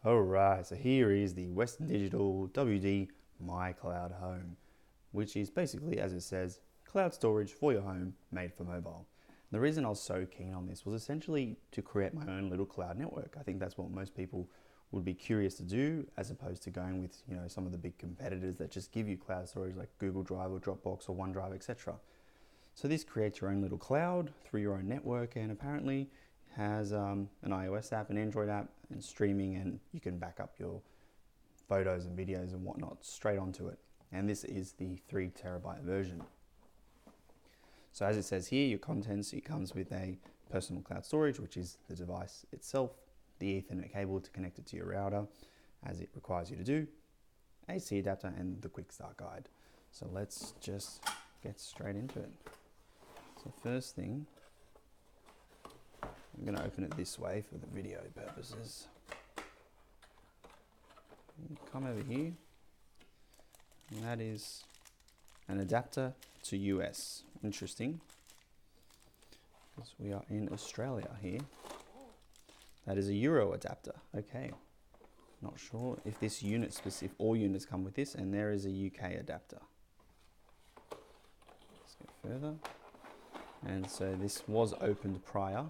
Alright, so here is the Western Digital WD My Cloud Home, which is basically, as it says, cloud storage for your home made for mobile. And the reason I was so keen on this was essentially to create my own little cloud network. I think that's what most people would be curious to do, as opposed to going with some of the big competitors that just give you cloud storage like Google Drive or Dropbox or OneDrive, etc. So this creates your own little cloud through your own network, and apparently has an iOS app, an Android app, and streaming, and you can back up your photos and videos and whatnot straight onto it. And this is the 3 terabyte version. So as it says here, your contents, it comes with a personal cloud storage, which is the device itself, the Ethernet cable to connect it to your router, as it requires you to do, AC adapter, and the quick start guide. So let's just get straight into it. So first thing, I'm going to open it this way for the video purposes. Come over here, and that is an adapter to US. Interesting, because we are in Australia here. That is a Euro adapter. Okay, not sure if this unit specific, all units come with this, and there is a UK adapter. Let's go further. And so this was opened prior,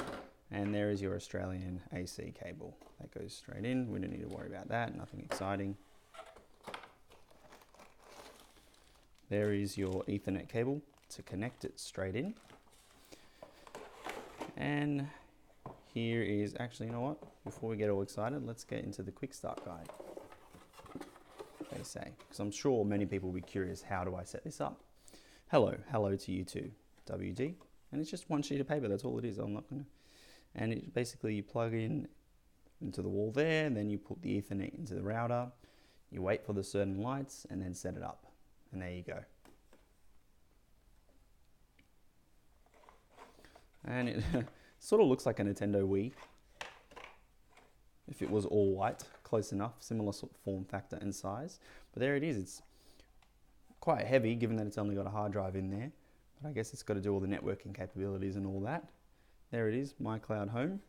and there is your Australian AC cable. That goes straight in. We don't need to worry about that, nothing exciting. There is your Ethernet cable to connect it straight in. And here is, actually, you know what? Before we get all excited, let's get into the quick start guide. They say, because I'm sure many people will be curious, how do I set this up? Hello to you too, WD. And it's just one sheet of paper, that's all it is. I'm not gonna, and it basically, you plug in into the wall there, and then you put the Ethernet into the router, you wait for the certain lights, and then set it up. And there you go. And it sort of looks like a Nintendo Wii. If it was all white, close enough, similar sort of form factor and size. But there it is. It's quite heavy, given that it's only got a hard drive in there. But I guess it's got to do all the networking capabilities and all that. There it is, My Cloud Home.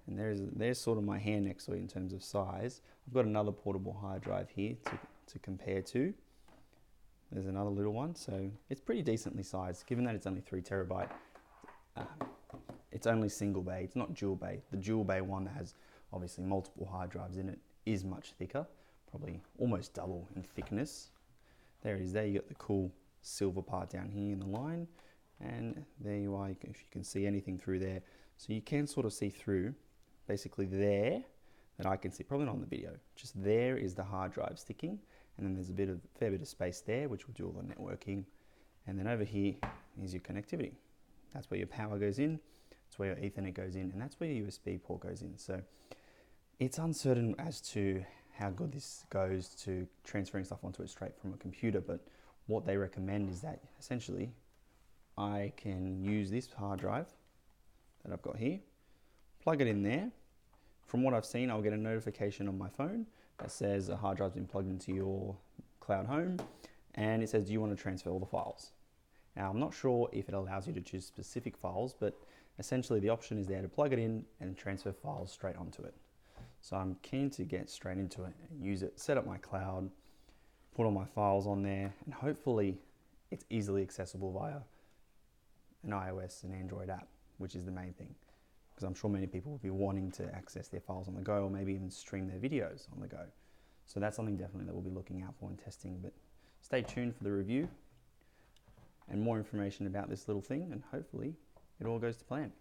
And there's sort of my hand next to it in terms of size. I've got another portable hard drive here to compare to. There's another little one, so it's pretty decently sized, given that it's only 3 terabyte. It's only single bay, it's not dual bay. The dual bay one that has obviously multiple hard drives in it is much thicker, probably almost double in thickness. There it is there, you got the cool silver part down here in the line, and there you are, if you can see anything through there. So you can sort of see through, basically there, that I can see, probably not on the video, just there is the hard drive sticking, and then there's a fair bit of space there, which will do all the networking. And then over here is your connectivity. That's where your power goes in, that's where your Ethernet goes in, and that's where your USB port goes in. So it's uncertain as to how good this goes to transferring stuff onto it straight from a computer, but what they recommend is that essentially I can use this hard drive that I've got here, plug it in there. From what I've seen, I'll get a notification on my phone that says a hard drive's been plugged into your cloud home, and it says, do you want to transfer all the files? Now, I'm not sure if it allows you to choose specific files, but essentially the option is there to plug it in and transfer files straight onto it. So I'm keen to get straight into it and use it, set up my cloud, put all my files on there, and hopefully it's easily accessible via an iOS and Android app, which is the main thing. Because I'm sure many people will be wanting to access their files on the go, or maybe even stream their videos on the go. So that's something definitely that we'll be looking out for and testing, but stay tuned for the review and more information about this little thing, and hopefully it all goes to plan.